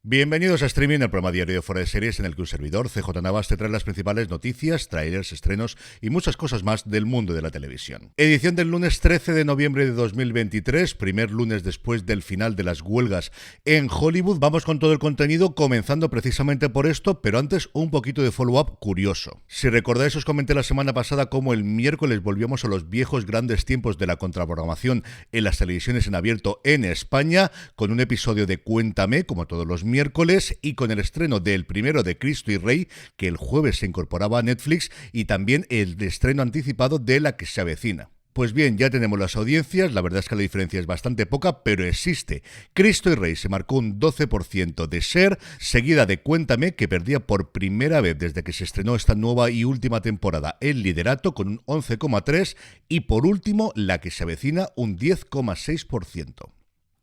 Bienvenidos a Streaming, el programa diario de Fuera de Series en el que un servidor, CJ Navas, te trae las principales noticias, trailers, estrenos y muchas cosas más del mundo de la televisión. Edición del lunes 13 de noviembre de 2023, primer lunes después del final de las huelgas en Hollywood. Vamos con todo el contenido, comenzando precisamente por esto, pero antes un poquito de follow-up curioso. Si recordáis, os comenté la semana pasada cómo el miércoles volvíamos a los viejos grandes tiempos de la contraprogramación en las televisiones en abierto en España, con un episodio de Cuéntame, como todos los miércoles, y con el estreno del primero de Cristo y Rey, que el jueves se incorporaba a Netflix, y también el estreno anticipado de La que se avecina. Pues bien, ya tenemos las audiencias, la verdad es que la diferencia es bastante poca, pero existe. Cristo y Rey se marcó un 12% de share, seguida de Cuéntame, que perdía por primera vez desde que se estrenó esta nueva y última temporada el liderato con un 11,3%, y por último, La que se avecina un 10,6%.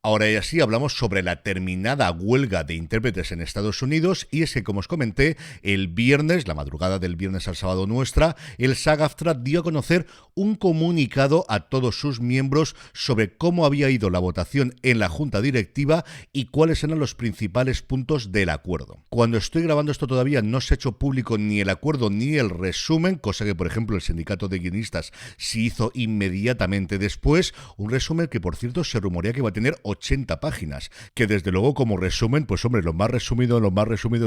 Ahora ya sí hablamos sobre la terminada huelga de intérpretes en Estados Unidos, y es que, como os comenté, el viernes, la madrugada del viernes al sábado nuestra, el SAG-AFTRA dio a conocer un comunicado a todos sus miembros sobre cómo había ido la votación en la junta directiva y cuáles eran los principales puntos del acuerdo. Cuando estoy grabando esto todavía no se ha hecho público ni el acuerdo ni el resumen, cosa que, por ejemplo, el sindicato de guionistas sí hizo inmediatamente después, un resumen que, por cierto, se rumorea que va a tener 80 páginas, que desde luego como resumen, pues hombre, lo más resumido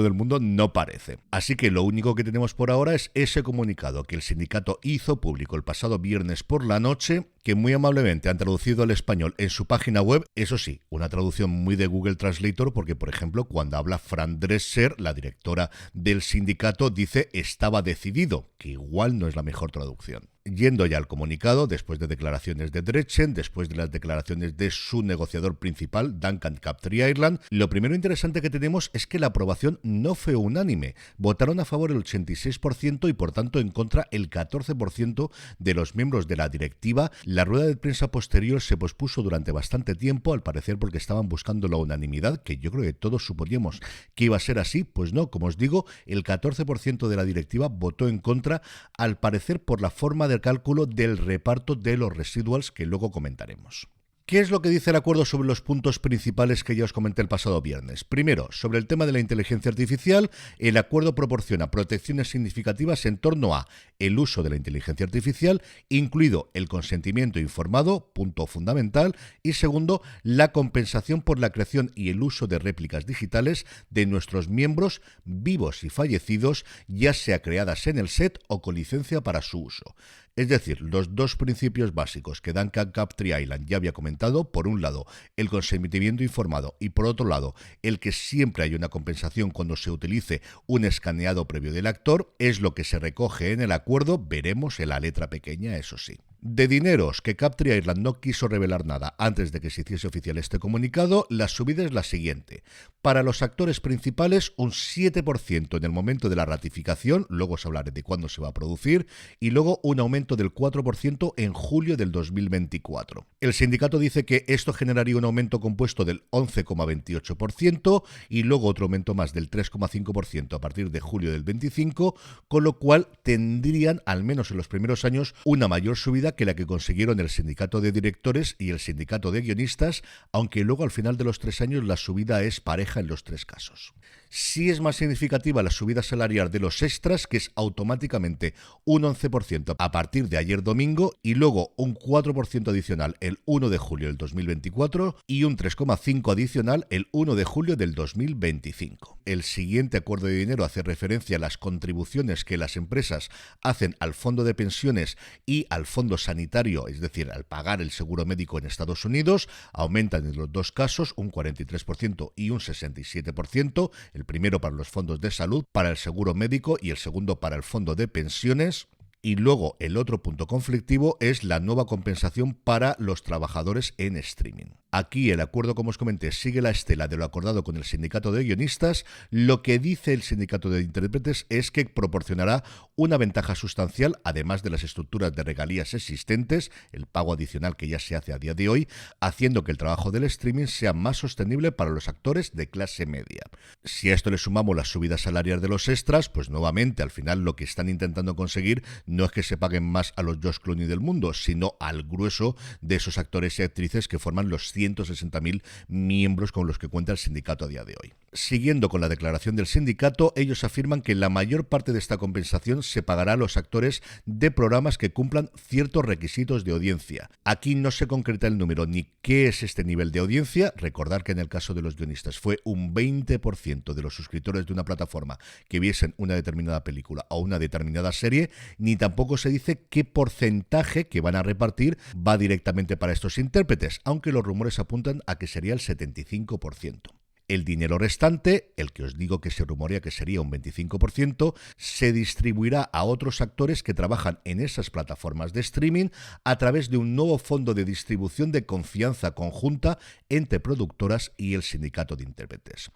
del mundo no parece. Así que lo único que tenemos por ahora es ese comunicado que el sindicato hizo público el pasado viernes por la noche, que muy amablemente han traducido al español en su página web. Eso sí, una traducción muy de Google Translator, porque por ejemplo cuando habla Fran Dresser, la directora del sindicato, dice estaba decidido, que igual no es la mejor traducción. Yendo ya al comunicado, después de declaraciones de Drescher, después de las declaraciones de su negociador principal, Duncan Crabtree Ireland, lo primero interesante que tenemos es que la aprobación no fue unánime. Votaron a favor el 86% y por tanto en contra el 14% de los miembros de la directiva. La rueda de prensa posterior se pospuso durante bastante tiempo, al parecer porque estaban buscando la unanimidad, que yo creo que todos suponíamos que iba a ser así. Pues no, como os digo, el 14% de la directiva votó en contra, al parecer por la forma del cálculo del reparto de los residuals, que luego comentaremos. ¿Qué es lo que dice el acuerdo sobre los puntos principales que ya os comenté el pasado viernes? Primero, sobre el tema de la inteligencia artificial, el acuerdo proporciona protecciones significativas en torno a el uso de la inteligencia artificial, incluido el consentimiento informado, punto fundamental, y segundo, la compensación por la creación y el uso de réplicas digitales de nuestros miembros vivos y fallecidos, ya sea creadas en el set o con licencia para su uso. Es decir, los dos principios básicos que Duncan Crabtree Ireland ya había comentado: por un lado, el consentimiento informado, y por otro lado, el que siempre hay una compensación cuando se utilice un escaneado previo del actor, es lo que se recoge en el acuerdo. Veremos en la letra pequeña, eso sí. De dineros, que Crabtree Ireland no quiso revelar nada antes de que se hiciese oficial este comunicado, la subida es la siguiente. Para los actores principales, un 7% en el momento de la ratificación, luego os hablaré de cuándo se va a producir, y luego un aumento del 4% en julio del 2024. El sindicato dice que esto generaría un aumento compuesto del 11,28% y luego otro aumento más del 3,5% a partir de julio del 25, con lo cual tendrían, al menos en los primeros años, una mayor subida que la que consiguieron el sindicato de directores y el sindicato de guionistas, aunque luego al final de los 3 años la subida es pareja en los 3 casos. Sí es más significativa la subida salarial de los extras, que es automáticamente un 11% a partir de ayer domingo, y luego un 4% adicional el 1 de julio del 2024 y un 3,5% adicional el 1 de julio del 2025. El siguiente acuerdo de dinero hace referencia a las contribuciones que las empresas hacen al fondo de pensiones y al fondo sanitario, es decir, al pagar el seguro médico en Estados Unidos. Aumentan en los dos casos un 43% y un 67%, el primero para los fondos de salud, para el seguro médico, y el segundo para el fondo de pensiones. Y luego el otro punto conflictivo es la nueva compensación para los trabajadores en streaming. Aquí el acuerdo, como os comenté, sigue la estela de lo acordado con el sindicato de guionistas. Lo que dice el sindicato de intérpretes es que proporcionará una ventaja sustancial, además de las estructuras de regalías existentes, el pago adicional que ya se hace a día de hoy, haciendo que el trabajo del streaming sea más sostenible para los actores de clase media. Si a esto le sumamos las subidas salariales de los extras, pues nuevamente al final lo que están intentando conseguir no es que se paguen más a los George Clooney del mundo, sino al grueso de esos actores y actrices que forman los 160.000 miembros con los que cuenta el sindicato a día de hoy. Siguiendo con la declaración del sindicato, ellos afirman que la mayor parte de esta compensación se pagará a los actores de programas que cumplan ciertos requisitos de audiencia. Aquí no se concreta el número ni qué es este nivel de audiencia. Recordar que en el caso de los guionistas fue un 20% de los suscriptores de una plataforma que viesen una determinada película o una determinada serie, ni tampoco se dice qué porcentaje que van a repartir va directamente para estos intérpretes, aunque los rumores apuntan a que sería el 75%. El dinero restante, el que os digo que se rumorea que sería un 25%, se distribuirá a otros actores que trabajan en esas plataformas de streaming a través de un nuevo fondo de distribución de confianza conjunta entre productoras y el sindicato de intérpretes.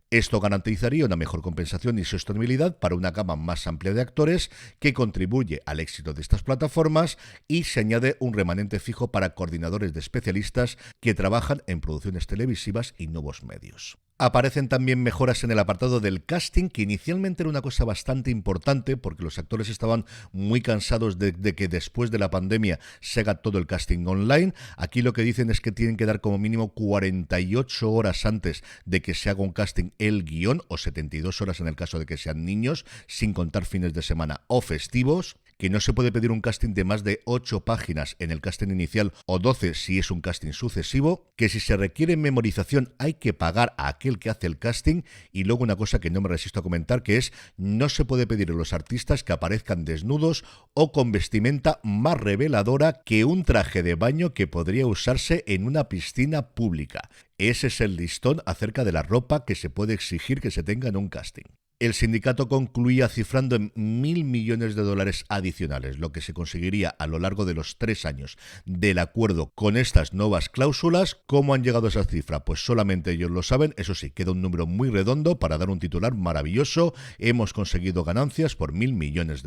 Esto garantizaría una mejor compensación y sostenibilidad para una gama más amplia de actores que contribuye al éxito de estas plataformas, y se añade un remanente fijo para coordinadores de especialistas que trabajan en producciones televisivas y nuevos medios. Aparecen también mejoras en el apartado del casting, que inicialmente era una cosa bastante importante porque los actores estaban muy cansados de que después de la pandemia se haga todo el casting online. Aquí lo que dicen es que tienen que dar como mínimo 48 horas antes de que se haga un casting el guión, o 72 horas en el caso de que sean niños, sin contar fines de semana o festivos. Que no se puede pedir un casting de más de 8 páginas en el casting inicial o 12 si es un casting sucesivo, que si se requiere memorización hay que pagar a aquel que hace el casting, y luego una cosa que no me resisto a comentar, que es no se puede pedir a los artistas que aparezcan desnudos o con vestimenta más reveladora que un traje de baño que podría usarse en una piscina pública. Ese es el listón acerca de la ropa que se puede exigir que se tenga en un casting. El sindicato concluía cifrando en $1.000 millones adicionales, lo que se conseguiría a lo largo de los 3 años del acuerdo con estas nuevas cláusulas. ¿Cómo han llegado a esa cifra? Pues solamente ellos lo saben. Eso sí, queda un número muy redondo para dar un titular maravilloso. Hemos conseguido ganancias por $1.000 millones.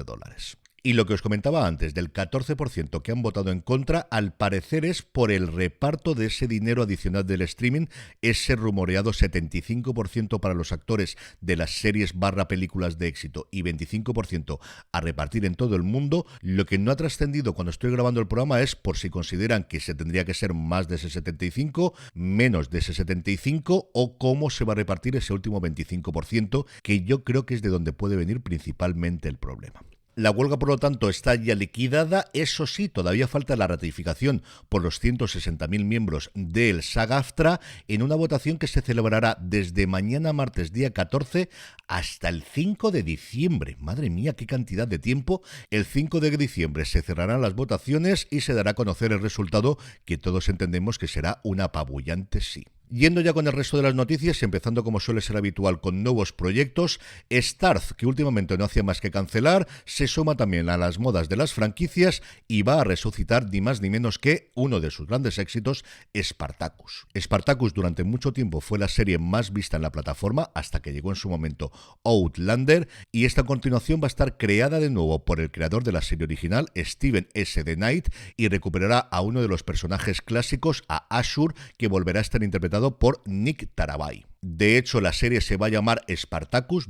Y lo que os comentaba antes, del 14% que han votado en contra, al parecer es por el reparto de ese dinero adicional del streaming, ese rumoreado 75% para los actores de las series / películas de éxito y 25% a repartir en todo el mundo. Lo que no ha trascendido cuando estoy grabando el programa es por si consideran que se tendría que ser más de ese 75, menos de ese 75, o cómo se va a repartir ese último 25%, que yo creo que es de donde puede venir principalmente el problema. La huelga, por lo tanto, está ya liquidada. Eso sí, todavía falta la ratificación por los 160.000 miembros del SAG-AFTRA en una votación que se celebrará desde mañana martes día 14 hasta el 5 de diciembre. Madre mía, qué cantidad de tiempo. El 5 de diciembre se cerrarán las votaciones y se dará a conocer el resultado, que todos entendemos que será un apabullante sí. Yendo ya con el resto de las noticias, empezando como suele ser habitual con nuevos proyectos, Starz, que últimamente no hacía más que cancelar, se suma también a las modas de las franquicias y va a resucitar ni más ni menos que uno de sus grandes éxitos, Spartacus. Spartacus durante mucho tiempo fue la serie más vista en la plataforma, hasta que llegó en su momento Outlander, y esta continuación va a estar creada de nuevo por el creador de la serie original, Steven S. The Knight, y recuperará a uno de los personajes clásicos, a Ashur, que volverá a estar interpretado por Nick Tarabay. De hecho, la serie se va a llamar Spartacus,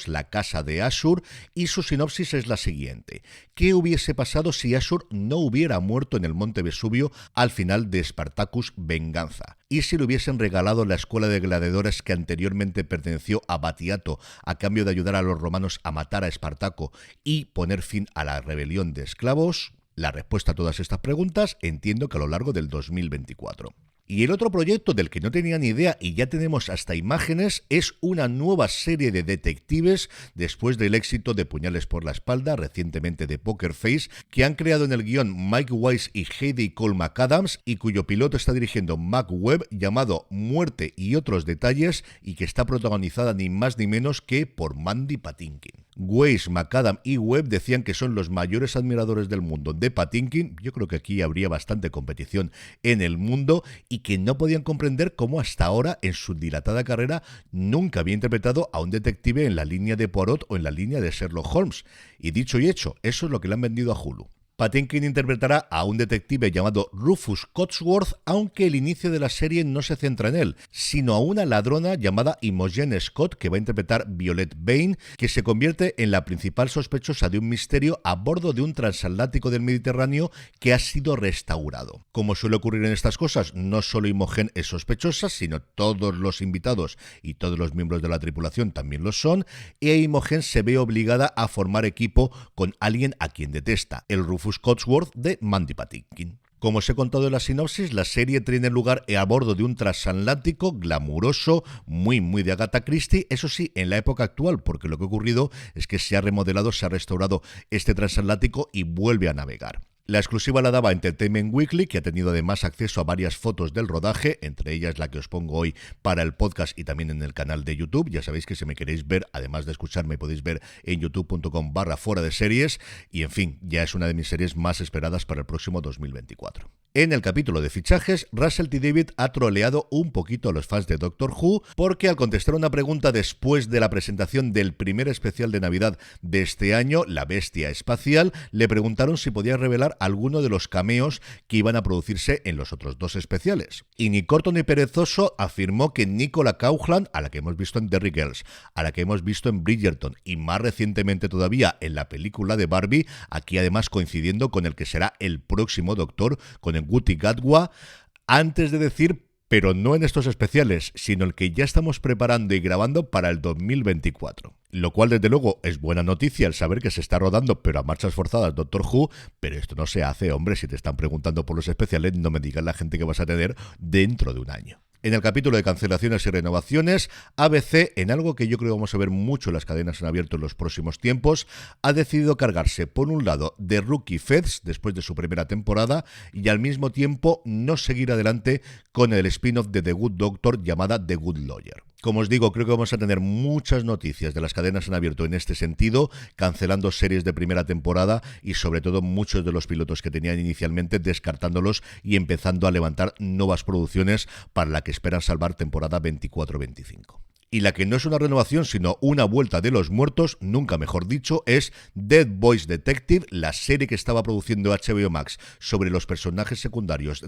la casa de Ashur, y su sinopsis es la siguiente. ¿Qué hubiese pasado si Ashur no hubiera muerto en el monte Vesubio al final de Spartacus Venganza? ¿Y si le hubiesen regalado la escuela de gladiadores que anteriormente perteneció a Batiato a cambio de ayudar a los romanos a matar a Espartaco y poner fin a la rebelión de esclavos? La respuesta a todas estas preguntas entiendo que a lo largo del 2024. Y el otro proyecto del que no tenía ni idea y ya tenemos hasta imágenes es una nueva serie de detectives después del éxito de Puñales por la espalda, recientemente de Poker Face, que han creado en el guión Mike Weiss y Heidi Cole McAdams y cuyo piloto está dirigiendo Mac Webb, llamado Muerte y otros detalles, y que está protagonizada ni más ni menos que por Mandy Patinkin. Weiss, McAdams y Webb decían que son los mayores admiradores del mundo de Patinkin. Yo creo que aquí habría bastante competición en el mundo, y que no podían comprender cómo hasta ahora, en su dilatada carrera, nunca había interpretado a un detective en la línea de Poirot o en la línea de Sherlock Holmes. Y dicho y hecho, eso es lo que le han vendido a Hulu. Patinkin interpretará a un detective llamado Rufus Cotsworth, aunque el inicio de la serie no se centra en él, sino a una ladrona llamada Imogen Scott, que va a interpretar Violet Vane, que se convierte en la principal sospechosa de un misterio a bordo de un transatlántico del Mediterráneo que ha sido restaurado. Como suele ocurrir en estas cosas, no solo Imogen es sospechosa, sino todos los invitados y todos los miembros de la tripulación también lo son, y Imogen se ve obligada a formar equipo con alguien a quien detesta, el Rufus Cotsworth de Mandy Patinkin. Como os he contado en la sinopsis, la serie tiene lugar a bordo de un transatlántico glamuroso, muy de Agatha Christie, eso sí, en la época actual, porque lo que ha ocurrido es que se ha remodelado, se ha restaurado este transatlántico y vuelve a navegar. La exclusiva la daba Entertainment Weekly, que ha tenido además acceso a varias fotos del rodaje, entre ellas la que os pongo hoy para el podcast y también en el canal de YouTube. Ya sabéis que si me queréis ver, además de escucharme, podéis ver en youtube.com/fuera de series. Y en fin, ya es una de mis series más esperadas para el próximo 2024. En el capítulo de fichajes, Russell T. Davies ha troleado un poquito a los fans de Doctor Who, porque al contestar una pregunta después de la presentación del primer especial de Navidad de este año, La Bestia Espacial, le preguntaron si podía revelar alguno de los cameos que iban a producirse en los otros dos especiales. Y ni corto ni perezoso afirmó que Nicola Coughlan, a la que hemos visto en Derry Girls, a la que hemos visto en Bridgerton y más recientemente todavía en la película de Barbie, aquí además coincidiendo con el que será el próximo Doctor, con el Ncuti Gatwa, antes de decir, pero no en estos especiales, sino el que ya estamos preparando y grabando para el 2024. Lo cual, desde luego, es buena noticia el saber que se está rodando, pero a marchas forzadas, Doctor Who, pero esto no se hace, hombre, si te están preguntando por los especiales, no me digas la gente que vas a tener dentro de un año. En el capítulo de cancelaciones y renovaciones, ABC, en algo que yo creo vamos a ver mucho en las cadenas en abierto en los próximos tiempos, ha decidido cargarse, por un lado, de Rookie Feds después de su primera temporada y al mismo tiempo no seguir adelante con el spin-off de The Good Doctor llamada The Good Lawyer. Como os digo, creo que vamos a tener muchas noticias de las cadenas en abierto en este sentido, cancelando series de primera temporada y sobre todo muchos de los pilotos que tenían inicialmente descartándolos y empezando a levantar nuevas producciones para la que esperan salvar temporada 24-25. Y la que no es una renovación, sino una vuelta de los muertos, nunca mejor dicho, es Dead Boys Detective, la serie que estaba produciendo HBO Max sobre los personajes secundarios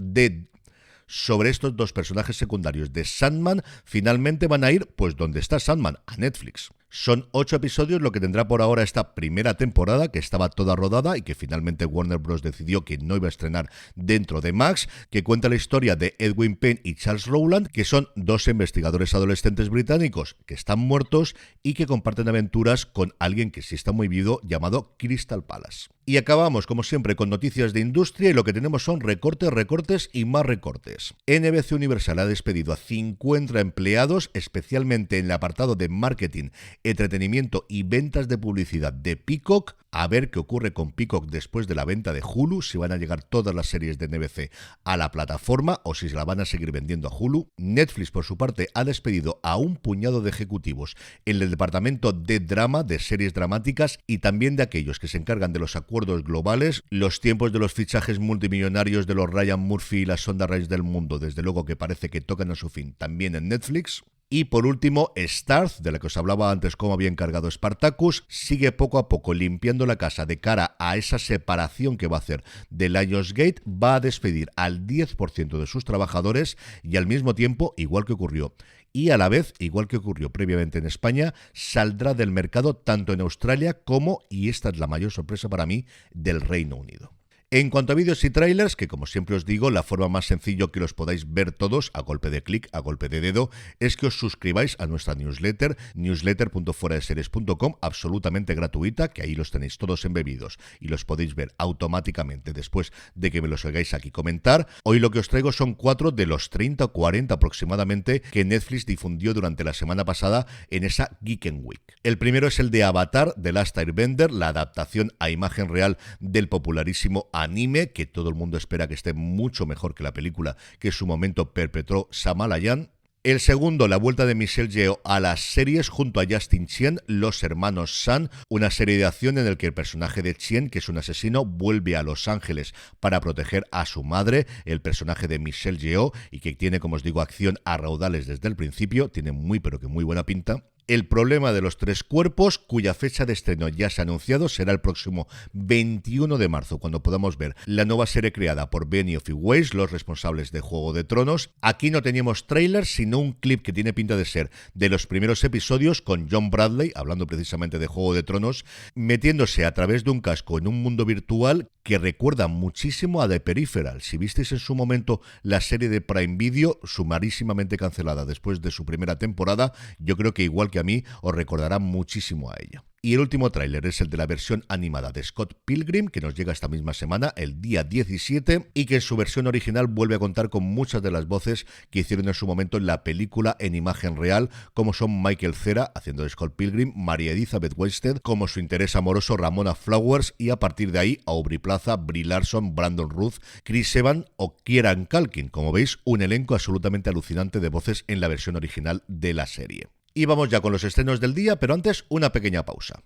sobre estos dos personajes secundarios de Sandman, finalmente van a ir, pues donde está Sandman, a Netflix. Son 8 episodios lo que tendrá por ahora esta primera temporada, que estaba toda rodada y que finalmente Warner Bros. Decidió que no iba a estrenar dentro de Max, que cuenta la historia de Edwin Payne y Charles Rowland, que son dos investigadores adolescentes británicos que están muertos y que comparten aventuras con alguien que sí está muy vivo llamado Crystal Palace. Y acabamos, como siempre, con noticias de industria y lo que tenemos son recortes y más recortes. NBC Universal ha despedido a 50 empleados, especialmente en el apartado de marketing, entretenimiento y ventas de publicidad de Peacock. A ver qué ocurre con Peacock después de la venta de Hulu, si van a llegar todas las series de NBC a la plataforma o si se la van a seguir vendiendo a Hulu. Netflix, por su parte, ha despedido a un puñado de ejecutivos en el departamento de drama, de series dramáticas y también de aquellos que se encargan de los acuerdos globales. Los tiempos de los fichajes multimillonarios de los Ryan Murphy y las Shonda Rhimes del mundo, desde luego que parece que tocan a su fin también en Netflix. Y por último, Starz, de la que os hablaba antes cómo había encargado Spartacus, sigue poco a poco limpiando la casa de cara a esa separación que va a hacer de Lionsgate. Va a despedir al 10% de sus trabajadores y al mismo tiempo, igual que ocurrió y a la vez, igual que ocurrió previamente en España, saldrá del mercado tanto en Australia como, y esta es la mayor sorpresa para mí, del Reino Unido. En cuanto a vídeos y trailers, que como siempre os digo, la forma más sencilla que los podáis ver todos a golpe de clic, a golpe de dedo, es que os suscribáis a nuestra newsletter, newsletter.fueradeseries.com, absolutamente gratuita, que ahí los tenéis todos embebidos y los podéis ver automáticamente después de que me los oigáis aquí comentar. Hoy lo que os traigo son 4 de los 30 o 40 aproximadamente que Netflix difundió durante la semana pasada en esa Geek Week. El primero es el de Avatar, The Last Airbender, la adaptación a imagen real del popularísimo anime, que todo el mundo espera que esté mucho mejor que la película que en su momento perpetró Shyamalan. El segundo, la vuelta de Michelle Yeoh a las series junto a Justin Chien, Los Hermanos San, una serie de acción en el que el personaje de Chien, que es un asesino, vuelve a Los Ángeles para proteger a su madre, el personaje de Michelle Yeoh, y que tiene, como os digo, acción a raudales desde el principio, tiene muy pero que muy buena pinta. El problema de los tres cuerpos, cuya fecha de estreno ya se ha anunciado, será el próximo 21 de marzo, cuando podamos ver la nueva serie creada por Benioff y Weiss, los responsables de Juego de Tronos. Aquí no teníamos tráiler, sino un clip que tiene pinta de ser de los primeros episodios, con John Bradley, hablando precisamente de Juego de Tronos, metiéndose a través de un casco en un mundo virtual que recuerda muchísimo a The Peripheral. Si visteis en su momento la serie de Prime Video, sumarísimamente cancelada después de su primera temporada, yo creo que igual que a mí os recordará muchísimo a ella. Y el último tráiler es el de la versión animada de Scott Pilgrim, que nos llega esta misma semana, el día 17, y que en su versión original vuelve a contar con muchas de las voces que hicieron en su momento en la película en imagen real, como son Michael Cera, haciendo de Scott Pilgrim, María Elizabeth Winstead, como su interés amoroso Ramona Flowers, y a partir de ahí Aubrey Plaza, Brie Larson, Brandon Routh, Chris Evans o Kieran Culkin. Como veis, un elenco absolutamente alucinante de voces en la versión original de la serie. Y vamos ya con los estrenos del día, pero antes una pequeña pausa.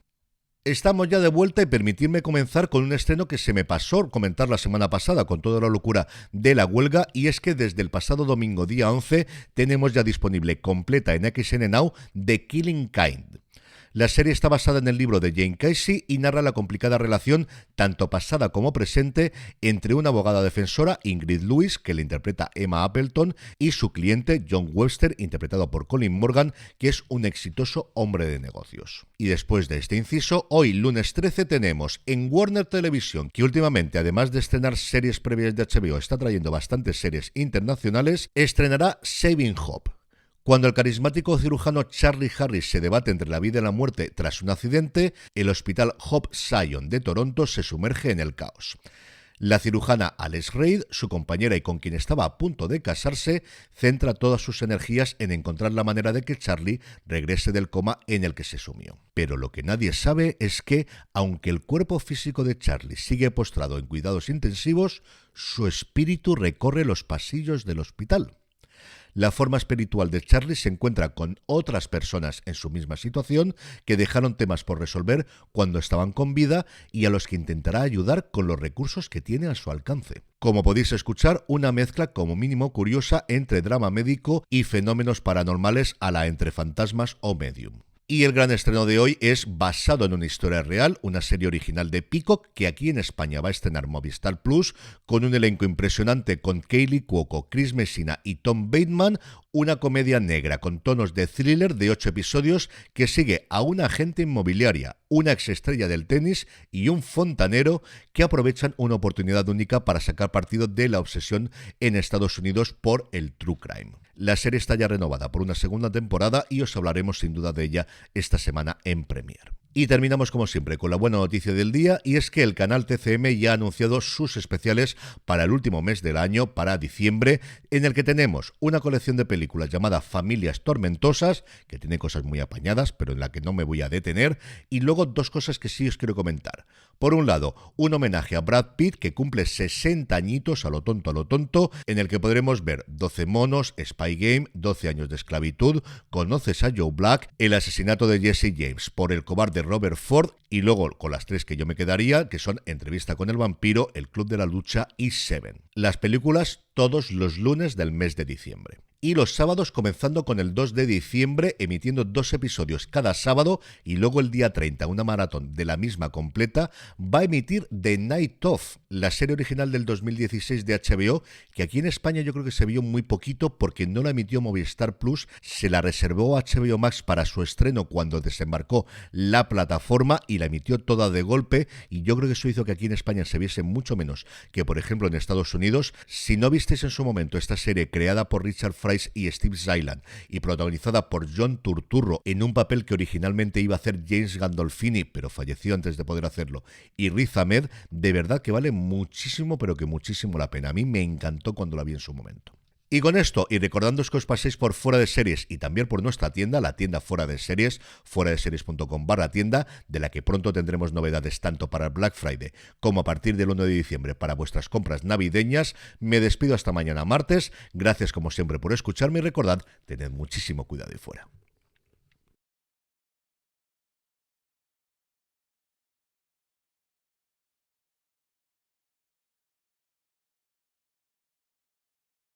Estamos ya de vuelta y permitidme comenzar con un estreno que se me pasó comentar la semana pasada con toda la locura de la huelga, y es que desde el pasado domingo día 11 tenemos ya disponible completa en XN Now The Killing Kind. La serie está basada en el libro de Jane Casey y narra la complicada relación, tanto pasada como presente, entre una abogada defensora, Ingrid Lewis, que le interpreta Emma Appleton, y su cliente, John Webster, interpretado por Colin Morgan, que es un exitoso hombre de negocios. Y después de este inciso, hoy, lunes 13, tenemos en Warner Television, que últimamente, además de estrenar series previas de HBO, está trayendo bastantes series internacionales, estrenará Saving Hope. Cuando el carismático cirujano Charlie Harris se debate entre la vida y la muerte tras un accidente, el hospital Hope Sion de Toronto se sumerge en el caos. La cirujana Alex Reid, su compañera y con quien estaba a punto de casarse, centra todas sus energías en encontrar la manera de que Charlie regrese del coma en el que se sumió. Pero lo que nadie sabe es que, aunque el cuerpo físico de Charlie sigue postrado en cuidados intensivos, su espíritu recorre los pasillos del hospital. La forma espiritual de Charlie se encuentra con otras personas en su misma situación que dejaron temas por resolver cuando estaban con vida y a los que intentará ayudar con los recursos que tiene a su alcance. Como podéis escuchar, una mezcla como mínimo curiosa entre drama médico y fenómenos paranormales a la entre fantasmas o medium. Y el gran estreno de hoy es basado en una historia real, una serie original de Peacock que aquí en España va a estrenar Movistar Plus, con un elenco impresionante con Kaley Cuoco, Chris Messina y Tom Bateman, una comedia negra con tonos de thriller de 8 episodios que sigue a una agente inmobiliaria, una exestrella del tenis y un fontanero que aprovechan una oportunidad única para sacar partido de la obsesión en Estados Unidos por el true crime. La serie está ya renovada por una segunda temporada y os hablaremos sin duda de ella esta semana en Premiere. Y terminamos como siempre con la buena noticia del día, y es que el canal TCM ya ha anunciado sus especiales para el último mes del año, para diciembre, en el que tenemos una colección de películas llamada Familias Tormentosas, que tiene cosas muy apañadas, pero en la que no me voy a detener, y luego dos cosas que sí os quiero comentar. Por un lado, un homenaje a Brad Pitt, que cumple 60 añitos a lo tonto, en el que podremos ver 12 monos, Spy Game, 12 años de esclavitud, Conoces a Joe Black, el asesinato de Jesse James por el cobarde Robert Ford, y luego con las tres que yo me quedaría, que son Entrevista con el vampiro, El Club de la Lucha y Seven. Las películas todos los lunes del mes de diciembre. Y los sábados comenzando con el 2 de diciembre, emitiendo 2 episodios cada sábado, y luego el día 30, una maratón de la misma completa, va a emitir The Night Of, la serie original del 2016 de HBO, que aquí en España yo creo que se vio muy poquito porque no la emitió Movistar Plus, se la reservó a HBO Max para su estreno cuando desembarcó la plataforma y la emitió toda de golpe, y yo creo que eso hizo que aquí en España se viese mucho menos que por ejemplo en Estados Unidos. Si no visteis en su momento esta serie creada por Richard Price y Steve Zaylan y protagonizada por John Turturro en un papel que originalmente iba a hacer James Gandolfini, pero falleció antes de poder hacerlo, y Riz Ahmed, de verdad que vale muchísimo, pero que muchísimo la pena. A mí me encantó cuando la vi en su momento. Y con esto, y recordándoos que os paséis por Fuera de Series y también por nuestra tienda, la tienda Fuera de Series, fueradeseries.com/tienda, de la que pronto tendremos novedades tanto para el Black Friday como a partir del 1 de diciembre para vuestras compras navideñas, me despido hasta mañana martes. Gracias como siempre por escucharme y recordad, tened muchísimo cuidado y fuera.